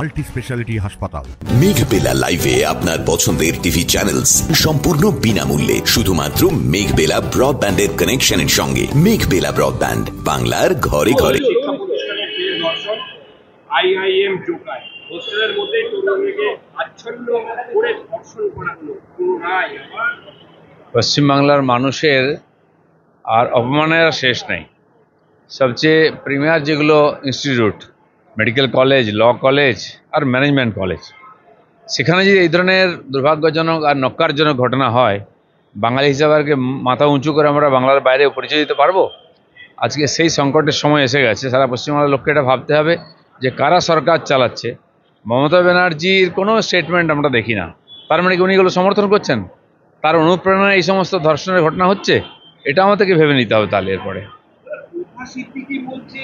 Multi speciality হাসপাতাল। মেঘবেলা লাইভে আপনার পছন্দের টিভি চ্যানেলস সম্পূর্ণ বিনামূল্যে, শুধুমাত্র মেঘবেলা ব্রডব্যান্ডের কানেকশনের সঙ্গে। মেঘবেলা ব্রডব্যান্ড, বাংলার ঘরে ঘরে। আইআইএম জোকায় হোস্টেলের মধ্যে তরুণীকে আচ্ছন্ন করে ধর্ষণ করা হলো, কোনো রায়? পশ্চিমবাংলার মানুষের আর অপমানের শেষ নেই। সবচেয়ে প্রিমিয়ার যেগুলো institute, medical college, law college আর ম্যানেজমেন্ট কলেজ, সেখানে যদি এই ধরনের দুর্ভাগ্যজনক আর নক্কারজনক ঘটনা হয়, বাঙালি হিসাবে আর কি মাথা উঁচু করে আমরা বাংলার বাইরে পরিচয় দিতে পারবো? আজকে সেই সংকটের সময় এসে গেছে। সারা পশ্চিমবাংলার লোককে এটা ভাবতে হবে যে কারা সরকার চালাচ্ছে। মমতা ব্যানার্জির কোনো স্টেটমেন্ট আমরা দেখি না। তার মানে কি উনি এগুলো সমর্থন করছেন? তার অনুপ্রেরণায় এই সমস্ত ধর্ষণের ঘটনা হচ্ছে? এটা আমাদেরকে ভেবে নিতে হবে তাহলে এরপরে। সিদ্দিকী বলছে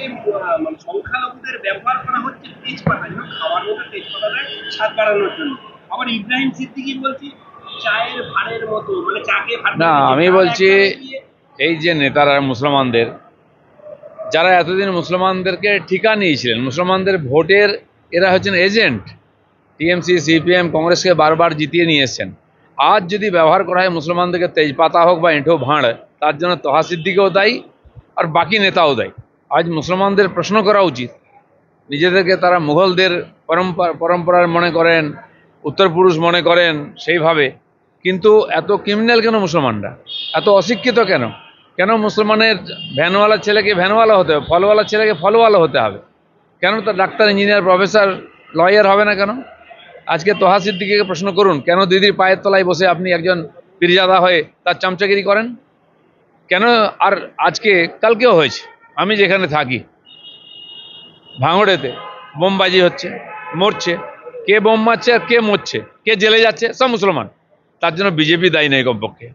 সংখ্যালঘুদের ব্যবহার করা হচ্ছে তেজপাতা, খাওয়ার মতো তেজপাতাটা স্বাদ বাড়ানোর জন্য। আবার ইব্রাহিম সিদ্দিকী বলছে চায়ের ভাড়ের মতো, মানে চাকে ভাড়। না, আমি বলছি এই যে নেতারা মুসলমানদের, যারা এতদিন মুসলমানদেরকে ঠিকা নিয়েছিলেন, মুসলমানদের ভোটের এরা হচ্ছেন এজেন্ট। টিএমসি, সিপিএম, কংগ্রেসকে বারবার জিতিয়ে নিয়ে এসছেন। আজ যদি ব্যবহার করা হয় মুসলমানদেরকে তেজপাতা হোক বা এঁঠো ভাঁড়, তার জন্য তোহা সিদ্দিকীও দায়ী আর বাকি নেতাও দায়ী। আজ মুসলমানদের প্রশ্ন করা উচিত, নিজেদেরকে তারা মুঘলদের পরম্পরার মনে করেন, উত্তরপুরুষ মনে করেন সেইভাবে, কিন্তু এত ক্রিমিনাল কেন মুসলমানরা? এত অশিক্ষিত কেন? কেন মুসলমানের ভ্যানওয়ালার ছেলেকে ভ্যানওয়ালা হতে হবে, ফলওয়ালার ছেলেকে ফলওয়ালা হতে হবে? কেন তার ডাক্তার, ইঞ্জিনিয়ার, প্রফেসর, লয়ার হবে না কেন? আজকে তোহা সিদ্দিকীকে প্রশ্ন করুন, কেন দিদির পায়ের তলায় বসে আপনি একজন পীরজাদা হয়ে তার চামচাগিরি করেন? কেন? আর আজকে কালকেও হয়েছে, আমি যেখানে থাকি ভাঙড়েতে বোমবাজি হচ্ছে, মরছে। কে বোম মারছে আর কে মরছে, কে জেলে যাচ্ছে? সব মুসলমান। তার জন্য বিজেপি দায়ী নেই কমপক্ষে।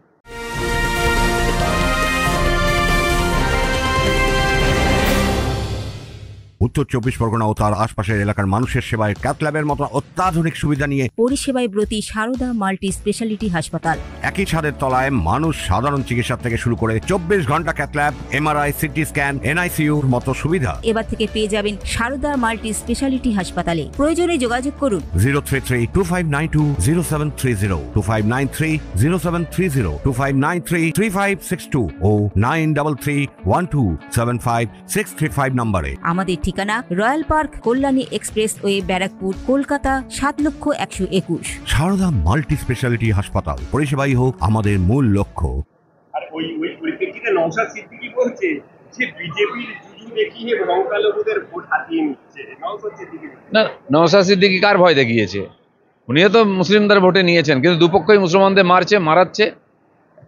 উত্তর 24 পরগনা ও তার আশপাশের এলাকার মানুষের সেবায় ক্যাথ ল্যাবের মতো অত্যাধুনিক সুবিধা নিয়ে পরিষেবায় ব্রতী সারদা মাল্টি স্পেশালিটি হাসপাতাল। একই ছাদের তলায় মানুষ সাধারণ চিকিৎসা থেকে শুরু করে 24 ঘন্টা cath lab, MRI, CT scan, এনআইসিইউর মতো সুবিধা এবার থেকে পেয়ে যাবেন সারদা মাল্টি স্পেশালিটি হাসপাতালে। প্রয়োজনে যোগাযোগ করুন 033-2592-0730, 2593-0730, 2593-3562 ও 9331275635 নম্বরে। আমাদের ঠিকানা Royal Park, Kalyani Expressway, Barrackpore, Kolkata 7,01,21। Sarada multi speciality হাসপাতাল, পরিষেবাই হোক আমাদের মূল লক্ষ্য। আর ওই পরিপ্রেক্ষিতে নওশাদ সিদ্দিকী বলছে যে বিজেপির জুজু দেখিয়ে সংখ্যালঘুদের ভোট হাতিয়ে নিচ্ছে। নওশাদ সিদ্দিকী না, নওশাদ সিদ্দিকী কার ভয় দেখিয়েছে? উনিও তো মুসলিমদের ভোটে নিয়েছেন, কিন্তু দুপক্ষই মুসলমানদের মারছে, মারাচ্ছে।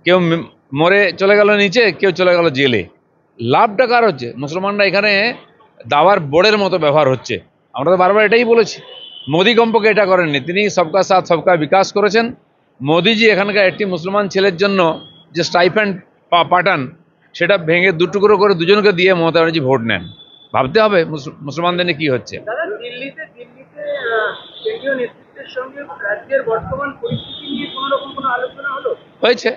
কেউ মরে চলে গেল নিচে, কেউ চলে গেল জেলে। লাভটা কার হচ্ছে? মুসলমানরা এখানে দাওয়ার বোর্ডের মতো ব্যবহার হচ্ছে। আমরা তো বারবার এটাই বলেছি। মোদি কমপক্ষে এটা করেননি, তিনি সবকা সাথ সবকা বিকাশ করেছেন। মোদিজি এখানকার একটি মুসলমান ছেলের জন্য যে স্টাইপেন্ড পাঠান, সেটা ভেঙে দুটুকরো করে দুজনকে দিয়ে মমতা ব্যানার্জি ভোট নেন। ভাবতে হবে মুসলমানদের নিয়ে কি হচ্ছে। দিল্লিতে কেন্দ্রীয় নেতৃত্বের সঙ্গে রাজ্যের বর্তমান পরিস্থিতি নিয়ে কোনো রকম কোনো আলোচনা হলো? হয়েছে,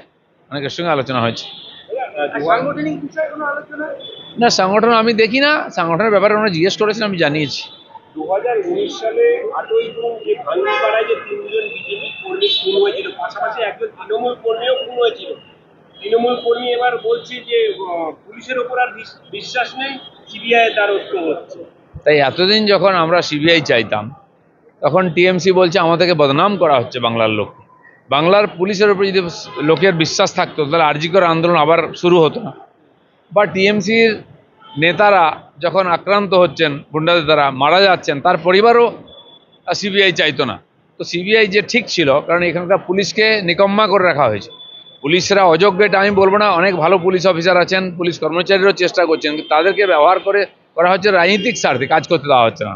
অনেকের সঙ্গে আলোচনা হয়েছে। সাংগঠনিক বিষয়ে কোনো আলোচনা? না, সংগঠন আমি দেখি না। সংগঠনের ব্যাপারে ওনারা জিজ্ঞেস করেছেন, আমি জানিয়েছি। 2019 সালে 8ই জুন যে ভাঙ্গিপাড়ায় যে 3 জন বিজেপি কর্মী খুন হয়েছিল, পাশাপাশি একজন তৃণমূল কর্মীও খুন হয়েছিল। তৃণমূল কর্মী এবার বলছে যে পুলিশের ওপর আর বিশ্বাস নেই, সিবিআই দ্বারস্থ হচ্ছে। তাই এতদিন যখন আমরা সিবিআই চাইতাম, তখন টিএমসি বলছে আমাদেরকে বদনাম করা হচ্ছে বাংলার লোক। বাংলার পুলিশের উপর যদি লোকের বিশ্বাস থাকতো, তাহলে আরজি কর আন্দোলন আবার শুরু হতো না। বা টিএমসির নেতারা যখন আক্রান্ত হচ্ছেন, গুন্ডাদের দ্বারা মারা যাচ্ছেন, তার পরিবারও সিবিআই চাইতো না। তো সিবিআই যে ঠিক ছিল, কারণ এখানকার পুলিশকে নিকম্মা করে রাখা হয়েছে। পুলিশরা অযোগ্য এটা আমি বলবো না, অনেক ভালো পুলিশ অফিসার আছেন, পুলিশ কর্মচারীরাও চেষ্টা করছেন, কিন্তু তাদেরকে ব্যবহার করা হচ্ছে রাজনৈতিক স্বার্থে, কাজ করতে দেওয়া হচ্ছে না।